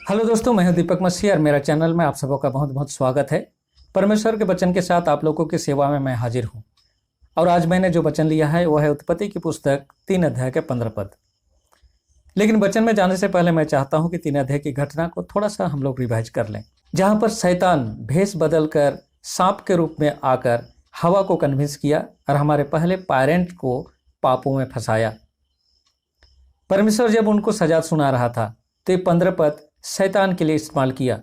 Hello दोस्तों, मैं हूं दीपक मसीह और मेरा चैनल में आप सबों का बहुत बहुत स्वागत है। परमेश्वर के वचन के साथ आप लोगों की सेवा में मैं हाजिर हूं। और आज मैंने जो वचन लिया है वह है उत्पत्ति की पुस्तक 3 अध्याय के 15 पद। लेकिन वचन में जाने से पहले मैं चाहता हूं कि 3 अध्याय की घटना को थोड़ा सा हम लोग रिवाइज कर लें, जहां पर शैतान भेष बदल कर सांप के रूप में आकर हवा को कन्विंस किया और हमारे पहले पेरेंट को पापों में फंसाया। परमेश्वर जब उनको सजा सुना रहा था तो ये 15 पद शैतान के लिए इस्तेमाल किया,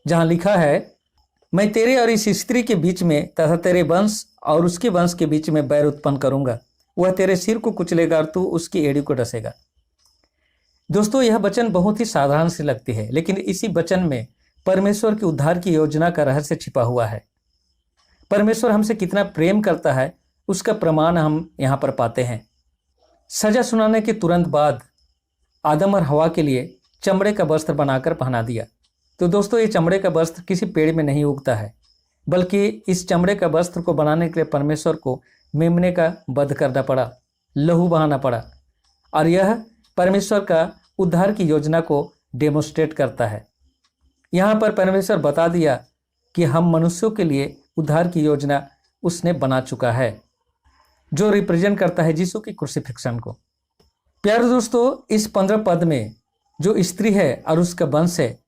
जहां लिखा है, मैं तेरे और इस स्त्री के बीच में तथा तेरे वंश और उसके वंश के बीच में बैर उत्पन्न करूंगा। वह तेरे सिर को कुचलेगा और तू उसकी एड़ी को डसेगा। दोस्तों, यह वचन बहुत ही साधारण सी लगती है, लेकिन इसी वचन में परमेश्वर की उद्धार की योजना का रहस्य छिपा हुआ है। परमेश्वर हमसे कितना प्रेम करता है उसका प्रमाण हम यहां पर पाते हैं। सजा सुनाने के तुरंत बाद आदम और हवा के लिए चमड़े का वस्त्र बनाकर पहना दिया। तो दोस्तों, ये चमड़े का वस्त्र किसी पेड़ में नहीं उगता है, बल्कि इस चमड़े का वस्त्र को बनाने के लिए परमेश्वर को मेमने का वध करना पड़ा, लहू बहाना पड़ा। और यह परमेश्वर का उद्धार की योजना को डेमोस्ट्रेट करता है। यहाँ पर परमेश्वर बता दिया कि हम मनुष्यों के लिए उद्धार की योजना उसने बना चुका है, जो रिप्रेजेंट करता है यीशु की क्रूसिफिक्शन को। प्यारे दोस्तों, इस 15 पद में जो स्त्री है और उसका वंश है,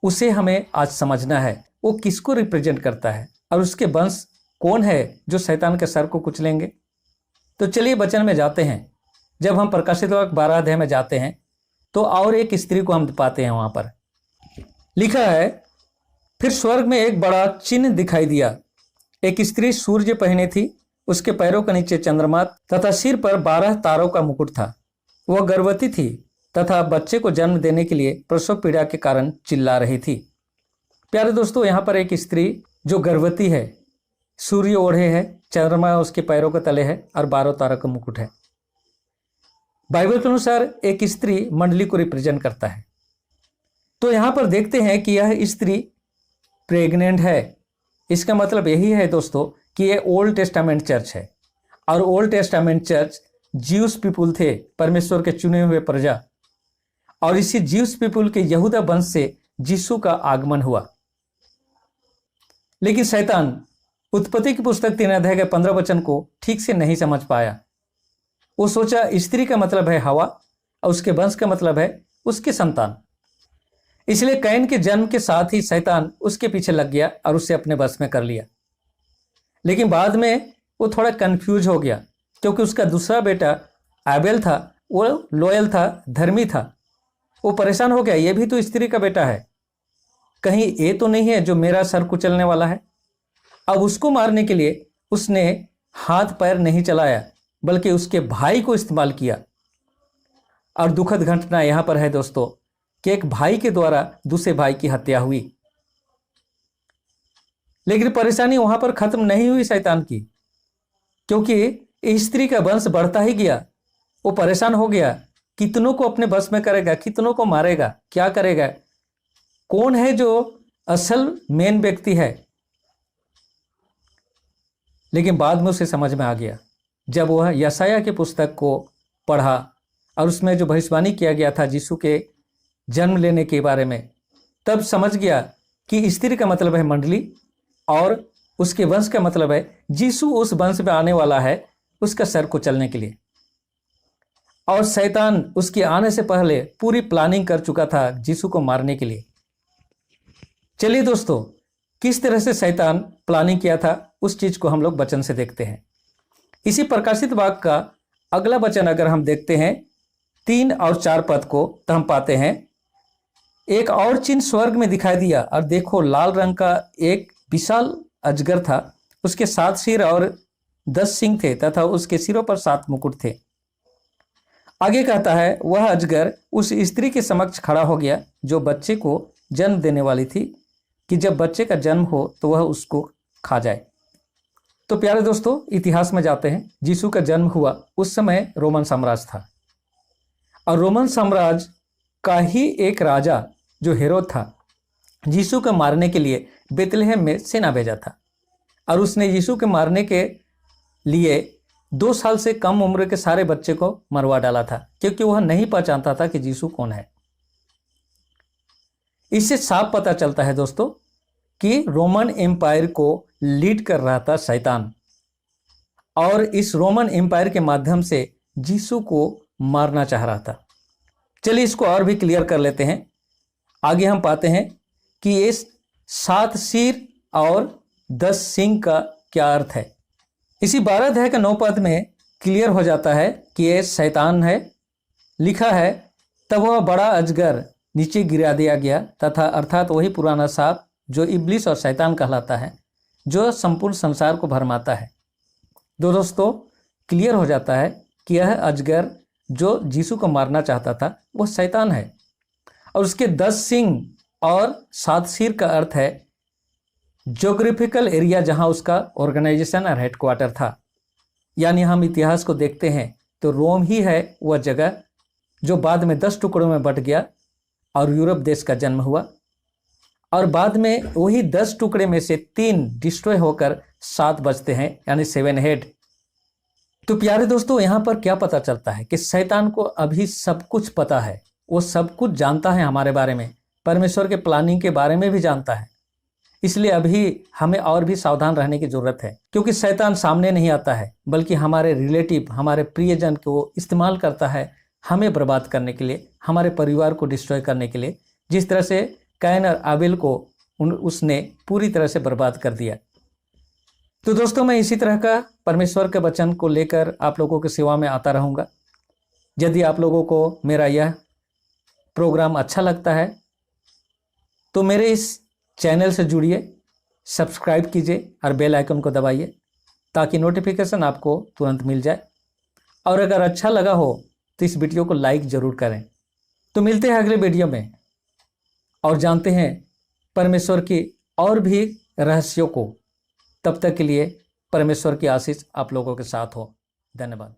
उसे हमें आज समझना है वो किसको रिप्रेजेंट करता है और उसके वंश कौन है जो शैतान के सर को कुचलेंगे। तो चलिए वचन में जाते हैं। जब हम प्रकाशित वाक्य 12 अध्याय में जाते हैं तो और एक स्त्री को हम पाते हैं। वहां पर लिखा है, फिर स्वर्ग में एक बड़ा चिन्ह दिखाई दिया। एक स्त्री सूर्य पहने थी, उसके पैरों के नीचे चंद्रमा तथा सिर पर 12 तारों का मुकुट था। वह गर्भवती थी तथा बच्चे को जन्म देने के लिए प्रसव पीड़ा के कारण चिल्ला रही थी। प्यारे दोस्तों, यहाँ पर एक स्त्री जो गर्भवती है, सूर्य ओढ़े है, चंद्रमा उसके पैरों के तले है और 12 तारों का मुकुट है। बाइबल के अनुसार एक स्त्री मंडली को रिप्रेजेंट करता है। तो यहाँ पर देखते हैं कि यह स्त्री प्रेग्नेंट है। इसका मतलब यही है दोस्तों कि यह ओल्ड टेस्टामेंट चर्च है, और old testament church juice people थे, परमेश्वर के चुने हुए प्रजा। और इसी ज्यूस पीपुल के यहूदा वंश से यीशु का आगमन हुआ। लेकिन शैतान उत्पत्ति की पुस्तक 3 अध्याय के 15 वचन को ठीक से नहीं समझ पाया। वो सोचा स्त्री का मतलब है हवा और उसके वंश का मतलब है उसके संतान। इसलिए कैन के जन्म के साथ ही शैतान उसके पीछे लग गया और उसे अपने वश में कर लिया। लेकिन बाद में वो थोड़ा कंफ्यूज हो गया, क्योंकि उसका दूसरा बेटा एबेल था, वो लॉयल था, धर्मी था। वो परेशान हो गया, ये भी तो स्त्री का बेटा है, कहीं ये तो नहीं है जो मेरा सर कुचलने वाला है। अब उसको मारने के लिए उसने हाथ पैर नहीं चलाया, बल्कि उसके भाई को इस्तेमाल किया। और दुखद घटना यहां पर है दोस्तों कि एक भाई के द्वारा दूसरे भाई की हत्या हुई। लेकिन परेशानी वहां पर खत्म नहीं हुई शैतान की, क्योंकि स्त्री का वंश बढ़ता ही गया। वो परेशान हो गया, कितनों को अपने बस में करेगा, कितनों को मारेगा, क्या करेगा, कौन है जो असल मेन व्यक्ति है। लेकिन बाद में उसे समझ में आ गया, जब वह यशाया की पुस्तक को पढ़ा और उसमें जो भविष्यवाणी किया गया था यीशु के जन्म लेने के बारे में, तब समझ गया कि स्त्री का मतलब है मंडली और उसके वंश का मतलब है यीशु उस वंश में आने वाला है उसका सर कुचलने के लिए। और शैतान उसके आने से पहले पूरी प्लानिंग कर चुका था यीशु को मारने के लिए। चलिए दोस्तों, किस तरह से शैतान प्लानिंग किया था उस चीज को हम लोग वचन से देखते हैं। इसी प्रकाशित वाक्य का अगला वचन अगर हम देखते हैं 3 और 4 पद को, तो हम पाते हैं, एक और चिन्ह स्वर्ग में दिखाई दिया, और देखो लाल रंग का एक विशाल अजगर था। उसके 7 सिर और 10 सींग थे तथा उसके सिरों पर 7 मुकुट थे। आगे कहता है, वह अजगर उस स्त्री के समक्ष खड़ा हो गया जो बच्चे को जन्म देने वाली थी, कि जब बच्चे का जन्म हो तो वह उसको खा जाए। तो प्यारे दोस्तों, इतिहास में जाते हैं। यीशु का जन्म हुआ उस समय रोमन साम्राज्य था, और रोमन साम्राज्य का ही एक राजा जो हेरोद था, यीशु को मारने के लिए बेतलेहम में सेना भेजा था। और उसने यीशु के मारने के लिए 2 साल से कम उम्र के सारे बच्चे को मरवा डाला था, क्योंकि वह नहीं पहचानता था कि यीशु कौन है। इससे साफ पता चलता है दोस्तों कि रोमन एम्पायर को लीड कर रहा था शैतान, और इस रोमन एम्पायर के माध्यम से यीशु को मारना चाह रहा था। चलिए इसको और भी क्लियर कर लेते हैं। आगे हम पाते हैं कि ये 7 सिर और 10 सींग का क्या अर्थ है। इसी 12 अध्याय के 9 पद में क्लियर हो जाता है कि ये शैतान है। लिखा है, तब वह बड़ा अजगर नीचे गिरा दिया गया तथा अर्थात वही पुराना सांप जो इब्लिस और शैतान कहलाता है, जो संपूर्ण संसार को भरमाता है। दोस्तों क्लियर हो जाता है कि यह अजगर जो यीशु को मारना चाहता था वो शैतान है, और उसके 10 सींग और 7 सिर का अर्थ है ज्योग्राफिकल एरिया जहां उसका ऑर्गेनाइजेशन और हेडक्वार्टर था। यानी हम इतिहास को देखते हैं तो रोम ही है वह जगह जो बाद में 10 टुकड़ों में बट गया और यूरोप देश का जन्म हुआ, और बाद में वही 10 टुकड़े में से 3 डिस्ट्रॉय होकर 7 बचते हैं, यानी 7 हेड। तो प्यारे दोस्तों, यहाँ पर क्या पता चलता है कि शैतान को अभी सब कुछ पता है, वो सब कुछ जानता है हमारे बारे में, परमेश्वर के प्लानिंग के बारे में भी जानता है। इसलिए अभी हमें और भी सावधान रहने की जरूरत है, क्योंकि शैतान सामने नहीं आता है बल्कि हमारे रिलेटिव, हमारे प्रियजन को इस्तेमाल करता है हमें बर्बाद करने के लिए, हमारे परिवार को डिस्ट्रॉय करने के लिए। जिस तरह से कैन और आबेल को उसने पूरी तरह से बर्बाद कर दिया। तो दोस्तों, मैं इसी तरह का परमेश्वर के वचन को लेकर आप लोगों की सेवा में आता रहूँगा। यदि आप लोगों को मेरा यह प्रोग्राम अच्छा लगता है तो मेरे इस चैनल से जुड़िए, सब्सक्राइब कीजिए और बेल आइकन को दबाइए ताकि नोटिफिकेशन आपको तुरंत मिल जाए। और अगर अच्छा लगा हो तो इस वीडियो को लाइक ज़रूर करें। तो मिलते हैं अगले वीडियो में और जानते हैं परमेश्वर की और भी रहस्यों को। तब तक के लिए परमेश्वर की आशीष आप लोगों के साथ हो। धन्यवाद।